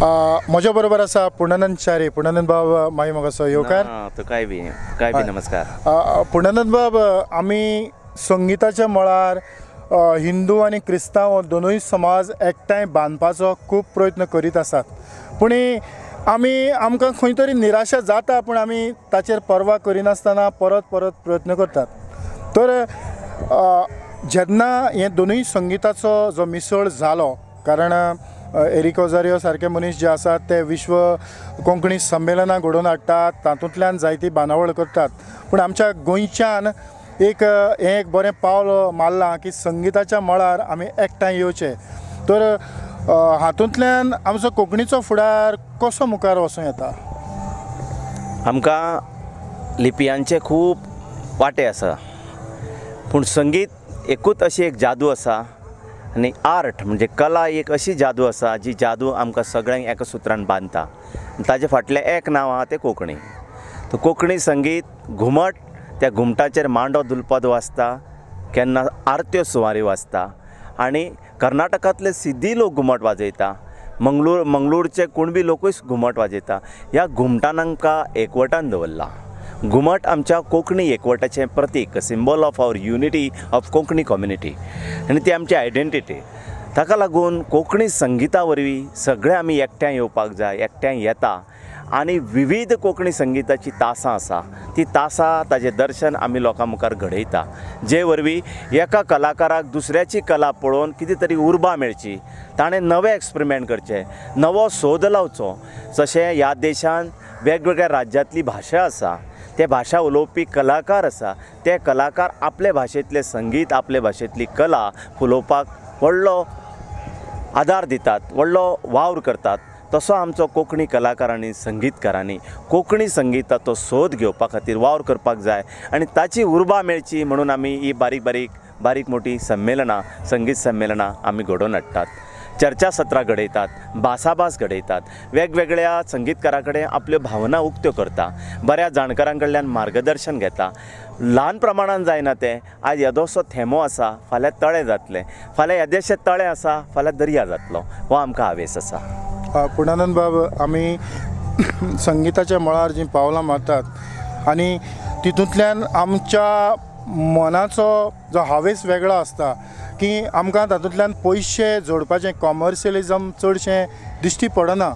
म्हज्या बरोबर आसा पुर्णानंद च्यारी. पुर्णानंद बाब मागीर म्हाका येवकार. तो काय बी नमस्कार. पुर्णानंद बाब, आमी संगीताच्या मळार हिंदू आनी क्रिस्तांव दोनूय समाज एकठांय बांदपाचो खूब प्रयत्न करीत आसात. पूण आमकां खंय तरी निराशा जाता, पूण आमी ताचेर पर्वा करिनासतना परत परत प्रयत्न करतात. तर जेन्ना हे दोनूय संगीताचो जो मिसळ जालो, कारण एरिक ओझारियो सारके मनीस जे आसात ते विश्व कोंकणी संमेलनां घडोवन हाडटात, तातूंतल्यान जायती बांदावळ करतात. पूण आमच्या गोंयच्यान एक बरें पावल मारलां की संगीताच्या मळार आमी एकठांय येवचे. तर हातूंतल्यान आमचो कोंकणीचो फुडार कसो मुखार वचूं येता? आमकां लिपयांचे खूब वाटे आसा, पूण संगीत एकूच अशी एक जादू आसा आनी आर्ट म्हणजे कला एक अशी जादू आसा जी जादू आमकां सगळ्यांक एका सुत्रान बांदता. ताजे फाटलें एक नांव आहा तें कोंकणी. तो कोंकणी संगीत घुमट, त्या घुमटाचेर मांडो दुलपद वाजता, केन्ना आरत्यो सुवारी वाजता. आनी कर्नाटकांतले सिद्धी लोक घुमट वाजयता, मंगळूरचे कुणबी लोकूय घुमट वाजयता. ह्या घुमटान आमकां एकवटान दवरला. घुमट आमच्या कोंकणी एकवटाचें प्रतीक, symbol of our unity of Konkani community, आनी ती आमची आयडेंटिटी. ताका लागून कोंकणी संगिता वरवीं सगळे आमी एकठांय येवपाक जाय, एकठांय येता. आनी विविध कोंकणी संगिताची तासां आसा, ती तासां ताजें दर्शन आमी लोकां मुखार घडयता, जे वरवीं एका कलाकाराक दुसऱ्याची कला पळोवन कितें तरी उर्बा मेळची, ताणें नवे एक्सपेरिमेंट करचे, नवो सोद लावचो. जशें ह्या देशांत वेगवेगळ्या राज्यांतली भाशा आसा, ते भाशा उलोवपी कलाकार आसा, ते कलाकार आपले भाशेंतलें संगीत, आपले भाशेंतली कला फुलोवपाक व्हडलो आदार दितात, व्हडलो वावर करतात. तसो आमचो कोंकणी कलाकारांनी संगीतकारांनी कोंकणी संगीताचो सोद घेवपा खातीर वावर करपाक जाय. आनी ताची उर्बा मेळची म्हणून आमी ही बारीक मोठी संमेलनां, संगीत संमेलनां आमी घडोवन हाडटात. चर्चा सत्रां घडयतात, भासाभास घडयतात, वेगवेगळ्या संगीतकारां कडेन आपल्यो भावना उक्त्यो करता, बऱ्या जाणकारां कडल्यान मार्गदर्शन घेता. ल्हान प्रमाणान जायना तें. आज येदोसो थेंबो आसा, फाल्यां तळें जातलें, फाल्यां येदेशें तळें आसा, फाल्यां दर्या जातलो. हो आमकां हावेस आसा. पुर्णानंद बाब, आमी संगीताच्या मळार जीं पावलां मारतात आनी तितूंतल्यान आमच्या मनाचो जो हावेस वेगळो आसता की आमकां तातूंतल्यान पयशे जोडपाचें कॉमर्शियलिजम चडशें दिश्टी पडना.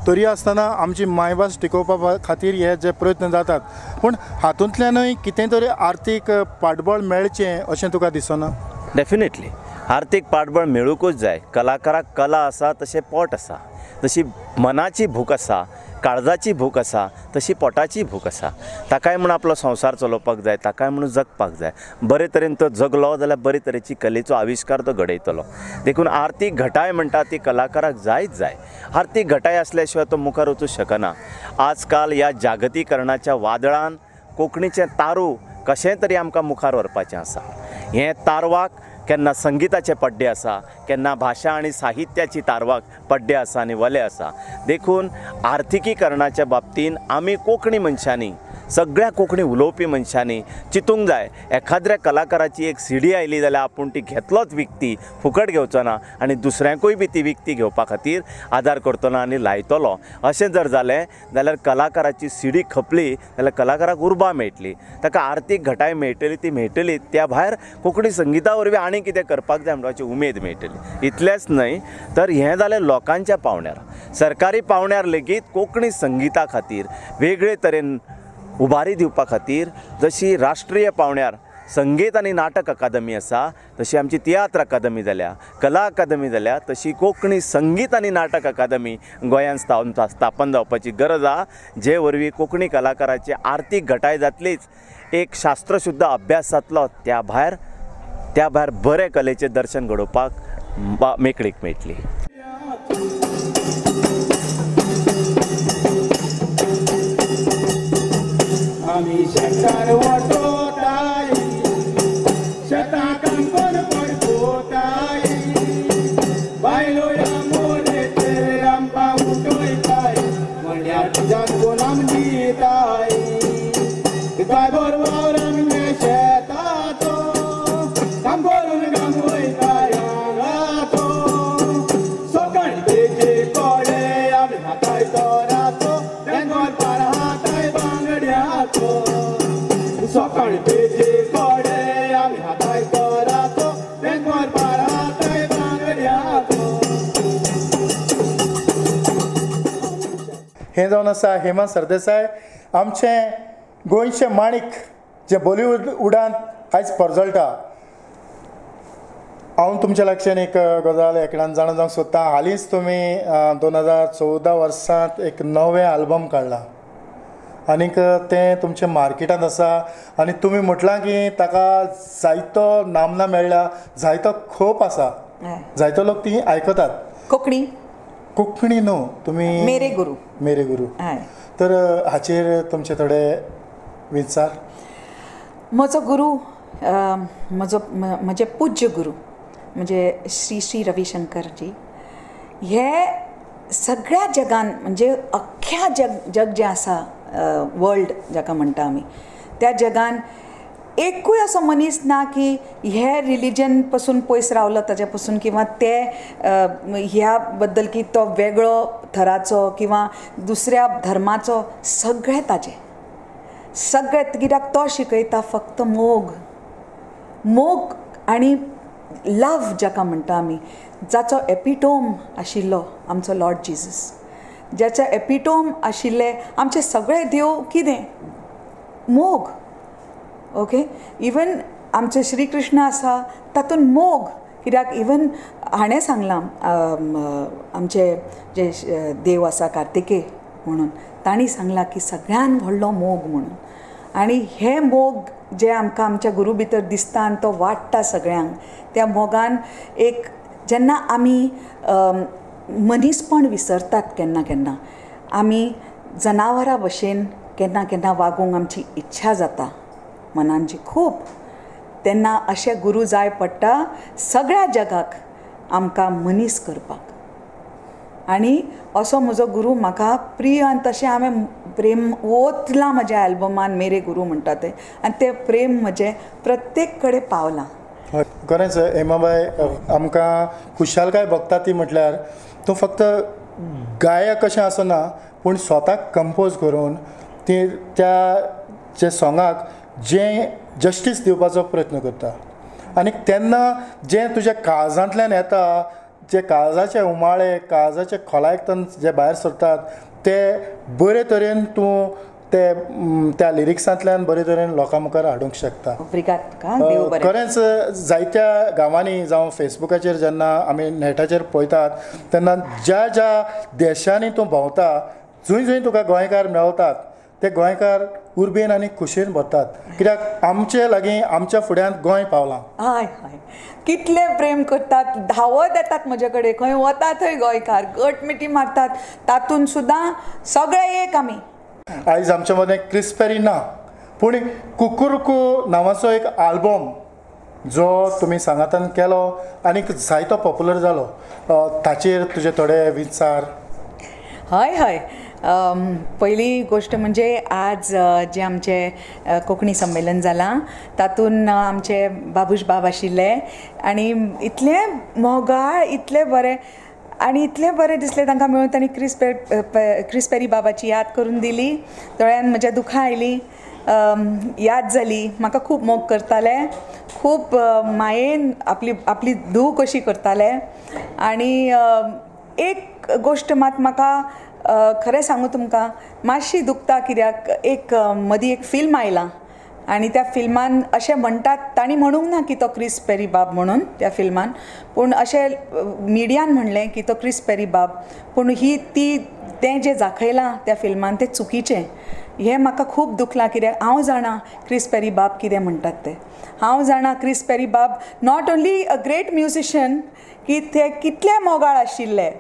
तरी आसतना आमची मायभास टिकोवपा खातीर हे जे प्रयत्न जातात, पूण हातूंतल्यानय कितें तरी आर्थीक पाठबळ मेळचें अशें तुका दिसना? डेफिनेटली आर्थीक पाठबळ मेळूंकूच जाय. कलाकाराक कला आसा तशें पोट आसा, तशी मनाची भूक आसा, काळजाची भूक आसा, तशी पोटाची भूक आसा. ताकाय म्हूण आपलो संवसार चलोवपाक जाय, ताकाय म्हणून जगपाक जाय. बरे तरेन तो जगलो जाल्यार बरे तरेची कलेचो आविश्कार तो घडयतलो. देखून आर्थीक घटाय म्हणटा ती कलाकाराक जायच जाय. आर्थीक घटाय आसल्या शिवाय तो मुखार वचूंक शकना. आजकाल ह्या जागतीकरणाच्या वादळान कोंकणीचें तारू कशें तरी आमकां मुखार व्हरपाचें आसा. हें तारवाक केन्ना संगीताचे पड्डे आसा, केन्ना भाशा आनी साहित्याची तारवाक पड्डे आसा आनी वले आसा. देखून आर्थीकीकरणाच्या बाबतीन आमी कोंकणी मनशांनी, सगळ्या कोंकणी उलोवपी मनशांनी चिंतूंक जाय. एखाद्या कलाकाराची एक सीडी आयली जाल्यार आपूण ती घेतलोच विकती, फुकट घेवचो ना आनी दुसऱ्यांकूय बी ती विकती घेवपा खातीर आदार करतलो आनी लायतलो. अशें जर जालें जाल्यार कलाकाराची सीडी खपली जाल्यार कलाकाराक उर्बा मेळटली, ताका आर्थीक घटाय मेळटली, ती मेळटली. त्या भायर कोंकणी संगिता वरवीं आनी कितें करपाक जाय म्हणपाची उमेद मेळटली. इतलेंच न्हय तर हें जालें लोकांच्या पावण्यार. सरकारी पावण्यार लेगीत कोंकणी संगिता खातीर वेगळे तरेन उबारी दिवपा खातीर जशी राष्ट्रीय पावण्यार संगीत आनी नाटक अकादमी आसा, तशी आमची तियात्र अकादमी जाल्या, कला अकादमी जाल्या, तशी कोंकणी संगीत आनी नाटक अकादमी गोंयांत स्थापन जावपाची गरज आसा. जे वरवीं कोंकणी कलाकाराची आर्थीक घटाय जातलीच, एक शास्त्रशुद्ध अभ्यास जातलो, त्या भायर बरे कलेचें दर्शन घडोवपाक मेकळीक मेळटली. आमी शेतार वटोताय, शेताकान कोण पडकोताय, बायलो या मोरेचेर आमकां उठयताय, म्हणल्यार तुज्यान कोण आम दिताय. काय बरोबर आमगे शेताचो काम करून काम वयताय हांगाचो. सकाळी हे जावन आसा हेमा सरदेसाय, आमचे गोंयचे माणिक जे बॉलिवूडांत आयज परजळटा. हांव तुमच्या लागच्यान एक गजाल एकेडान जाणा जावंक सोदता. हालींच तुमी 2014 वर्सांत एक नवें आल्बम काडलां आनीक तें तुमच्या मार्केटांत आसा आनी तुमी म्हटलां की ताका जायतो नामना मेळ्ळा, जायतो खोप आसा, जायतो लोक ती आयकतात. कोंकणी न्हू, तुमी मेरे गुरू. तर हाचेर तुमचे थोडे विचार. म्हजो गुरू, म्हजे पूज्य गुरू म्हणजे श्री रविशंकरजी, हे सगळ्या जगान म्हणजे अख्ख्या जग जें आसा, वर्ल्ड जाका म्हणटा आमी, त्या जगान एकूय असो मनीस ना की हे रिलीजन पासून पयस रावलो ताजे पासून, किंवा ते ह्या बद्दल की तो वेगळो थराचो किंवा दुसऱ्या धर्माचो, सगळे ताजे सगळे. कित्याक तो शिकयता फक्त मोग आनी लव जाका म्हणटा आमी, जाचो एपिटोम आशिल्लो आमचो लॉर्ड जिजस, ज्याचे एपिटोम आशिल्ले आमचे सगळे देव कितें, मोग. ओके, इवन आमचे श्री कृष्ण आसा तातूंत मोग. कित्याक इवन हाणें सांगलां, आमचे जे देव आसा कार्तिकेय म्हणून, तांणी सांगलां की सगळ्यान व्हडलो मोग म्हणून. आनी हे मोग जे आमकां आमच्या गुरू भितर दिसता आनी तो वाडटा सगळ्यांक, त्या मोगान एक जेन्ना आमी मनीसपण विसरतात केन्ना केन्ना, आमी जनावरां भशेन केन्ना केन्ना वागूंक आमची इच्छा जाता मनान जी खूब, तेन्ना अशे गुरू जाय पडटा सगळ्या जगाक आमकां मनीस करपाक. आनी असो म्हजो गुरू म्हाका प्रिय, आनी तशें हांवें प्रेम ओतलां म्हज्या एल्बमान मेरे गुरू म्हणटा तें, आनी तें प्रेम म्हजें प्रत्येक कडेन पावलां. खरेंच हेमाबाई, आमकां खुशालकाय भोगता ती म्हटल्यार तूं फक्त गायक अशें आसना, पूण स्वताक कंपोज करून ती त्या जे सॉंगाक जें जस्टीस दिवपाचो प्रयत्न करता. आनी तेन्ना जें तुज्या काळजांतल्यान येता, जे काळजाचे उमाळे, काळजाचे खोलायतन जे भायर सरतात, ते बरे तरेन तूं त्या लिरिक्सांतल्यान बरे तरेन लोकां मुखार हाडूंक शकता. खरेंच जायत्या गांवांनी जावं फेसबुकाचेर जेन्ना आमी नेटाचेर पळयतात तेन्ना ज्या ज्या देशांनी तूं भोंवता, जंय तुका गोंयकार मेळटात, ते गोंयकार उर्बेन आनी खोशयेन भरतात. कित्याक आमचे लागीं आमच्या फुड्यांत गोंय पावलां. हय, कितले प्रेम करतात, धांवत येतात म्हजे कडेन, खंय वता थंय गोंयकार घटमिटी मारतात. तातूंत सुद्दां सगळे एक आमी. आयज आमच्या मदें क्रिस पेरी ना, पूण कुकुरुकू नांवाचो एक आल्बम जो तुमी सांगातान केलो आनी जायतो पॉप्युलर जालो, ताचेर तुजे थोडे विचार. हय, पहिली गोष्ट म्हणजे आज जे आमचे कोंकणी संमेलन जालां तातूंत आमचे बाबूश बाब आशिल्ले आनी इतले मोगाळ, इतले बरे आनी इतले बरें दिसलें तांकां मेळून. तांणी क्रिस पेरी बाबाची याद करून दिली, दोळ्यान म्हज्या दुखां आयलीं, याद जाली. म्हाका खूब मोग करताले, खूब मायेन आपली धूव कशी करताले. आनी एक गोश्ट मात म्हाका खरें सांगू तुमकां मातशी दुखता, कित्याक एक मदीं एक फिल्म आयलां आनी त्या फिल्मान अशें म्हणटात, तांणी म्हणूंक ना की तो क्रिस पेरी बाब म्हणून त्या फिल्मान, पूण अशें मिडियान म्हणलें की तो क्रिस पेरी बाब, पूण तें जें दाखयलां त्या फिल्मान तें चुकीचें. हें म्हाका खूब दुखलां, कित्याक हांव जाणां क्रिस पेरी बाब कितें म्हणटात ते. हांव जाणां क्रिस पेरी बाब not only a great musician, की ते कितले मोगाळ आशिल्ले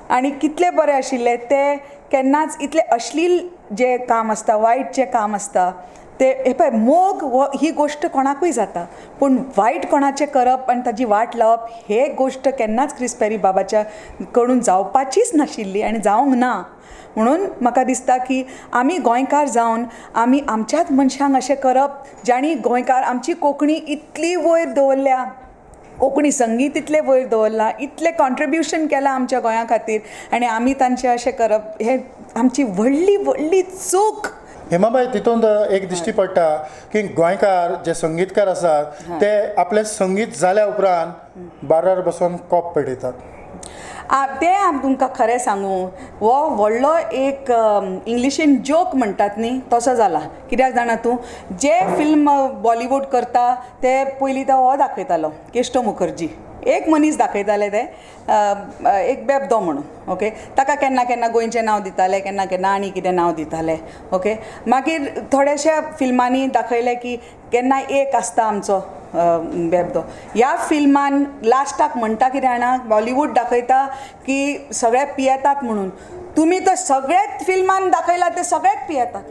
आनी कितले बरे आशिल्ले. ते केन्नाच इतले अश्लील जे काम आसता, वायट जे काम आसता ते, हे पळय, मोग ही गोश्ट कोणाकूय जाता, पूण वायट कोणाचें करप आनी ताजी वाट लावप हे गोश्ट केन्नाच क्रिस पेरी बाबाच्या कडून जावपाचीच नाशिल्ली आनी जावंक ना. म्हणून म्हाका दिसता की आमी गोंयकार जावन आमी आमच्याच मनशांक अशें करप जाणी गोंयकार आमची कोंकणी इतली वयर दवरल्या, कोंकणी संगीत इतलें वयर दवरलां, इतलें कॉन्ट्रिब्युशन केलां आमच्या गोंया खातीर, आनी आमी तांचें अशें करप हें आमची व्हडली व्हडली चूक. हेमाबाई, तितूंत एक दिश्टी पडटा की गोंयकार जे संगीतकार आसात ते आपलें संगीत जाल्या उपरांत बारार बसून कॉप पेटयतात. तें हांव तुमकां खरें सांगू हो व्हडलो एक इंग्लिशीन जोक म्हणटात न्ही तसो जाला. कित्याक जाणा तूं जे फिल्म बॉलिवूड करता ते पयलीं तो हो दाखयतालो केष्टो मुखर्जी. एक मनीस दाखयताले ते एक बेबदो म्हणून ओके. ताका केन्ना केन्ना गोंयचें नांव दिताले केन्ना केन्ना आनी कितें नांव दिताले ओके. मागीर थोड्याशा फिल्मांनी दाखयलें की केन्ना एक आसता आमचो बेबदो. ह्या फिल्मान लास्टाक म्हणटा कितें जाणा बॉलिवूड दाखयता की सगळे पियेतात म्हणून. तुमी तर सगळेच फिल्मान दाखयला ते सगळेच पियेतात.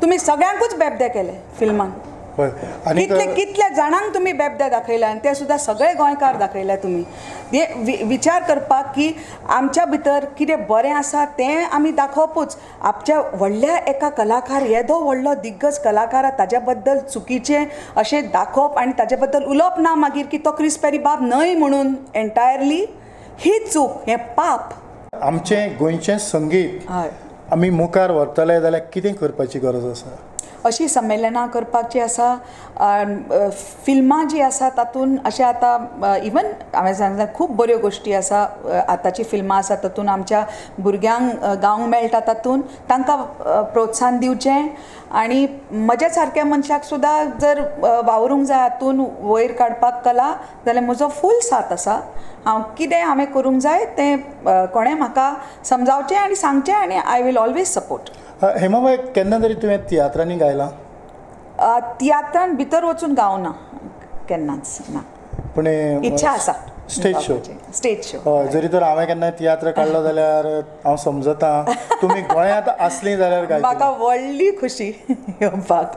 तुमी सगळ्यांकूच बेबदे केले फिल्मान. हय आनी कितले जाणांक तुमी बेबदे दाखयले आनी ते सुद्दां सगळे गोंयकार दाखयले तुमी. विचार करपाक की आमच्या भितर कितें बरें आसा तें आमी दाखोवपूच. आमच्या व्हडल्या एका कलाकार येदो व्हडलो दिग्गज कलाकार ताज्या बद्दल चुकीचें अशें दाखोवप आनी ताजे बद्दल उलोवप ना मागीर की तो क्रिस पेरी बाब न्हय म्हणून एंटायरली ही चूक हें पाप. आमचें गोंयचें संगीत हय आमी मुखार व्हरतले जाल्यार कितें करपाची गरज आसा? अशी संमेलनां करपाची आसा. फिल्मां जी आसा तातूंत अशें आतां इवन हांवें सांगलें खूब बऱ्यो गोश्टी आसा. आतांची फिल्मां आसा तातूंत आमच्या भुरग्यांक गावंक मेळटा तातूंत तांकां प्रोत्साहन दिवचें आनी म्हज्या सारक्या मनशाक सुद्दां जर वावरूंक जाय हातूंत वयर काडपाक कला जाल्यार म्हजो फूल साथ आसा. कितें हांवें करूंक जाय तें कोणें म्हाका समजावचें आनी सांगचें आनी आय वील ऑलवेज सपोर्ट. हेमाबाई केन्ना तरी तुवें तियात्रांनी गायलां? तियात्रान भितर वचून गावना केन्नाच ना. पूण इच्छा आसा स्टेज शो. स्टेज शो हय जरी तर हांवें केन्ना तियात्र काडलो जाल्यार हांव समजता तुमी गोंयांत आसलीं जाल्यार गायतलीं. म्हाका व्हडली खुशी येवपाक.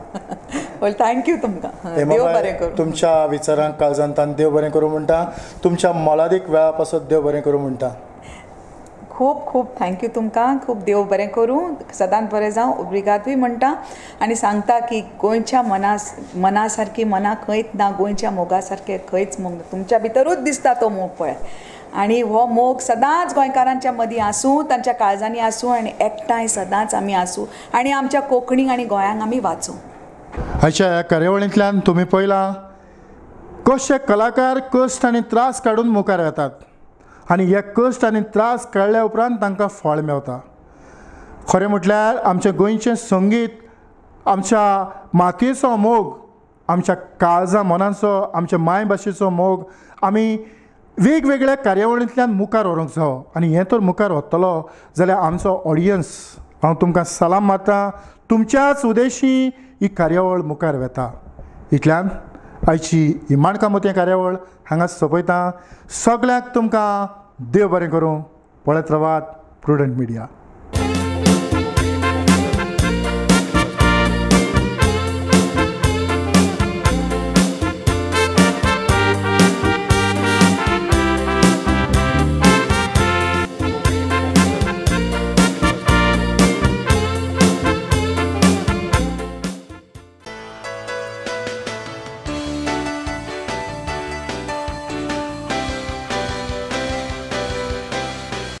थँक्यू तुमकां. देव बरें करूं. तुमच्या विचारांक काळजांतान देव बरें करूं म्हणटा. तुमच्या मोलादीक वेळा पासत देव बरें करूं म्हणटा. खूब खूब थँक्यू तुमकां. खूब देव बरें करूं. सदांच बरें जावं. ओब्रिगादूय म्हणटा आनी सांगता की गोंयच्या मना सारकी मना खंयच ना. गोंयच्या मोगा सारकें खंयच मोग ना. तुमच्या भितरूच दिसता तो मोग पळय. आनी हो मोग सदांच गोंयकारांच्या मदीं आसूं तांच्या काळजांनी आसूं आनी एकठांय सदांच आमी आसूं आनी आमच्या कोंकणीक आनी गोंयांक आमी वाचूं. हाच्या ह्या कार्यावळींतल्यान तुमी पळयलां कशे कलाकार कश्ट आनी त्रास काडून मुखार येतात आनी हे कश्ट आनी त्रास काडल्या उपरांत तांकां फळ मेवता. खरें म्हटल्यार आमचें गोंयचें संगीत आमच्या मातयेचो मोग आमच्या काळजां मनाचो आमच्या मायभाशेचो मोग आमी वेगवेगळ्या कार्यावळींतल्यान मुखार व्हरूंक जायो. आनी हें तर मुखार व्हरतलो जाल्यार आमचो ऑडियन्स हांव तुमकां सलाम मारतां. तुमच्याच उद्देशी ही कार्यावळ मुखार वेता. इतल्यान आयची ही माणकामोती कार्यावळ हांगाच सोंपयता. सगळ्यांक तुमकां देव बरें करूं. पळयत रावात प्रुडंट मिडिया.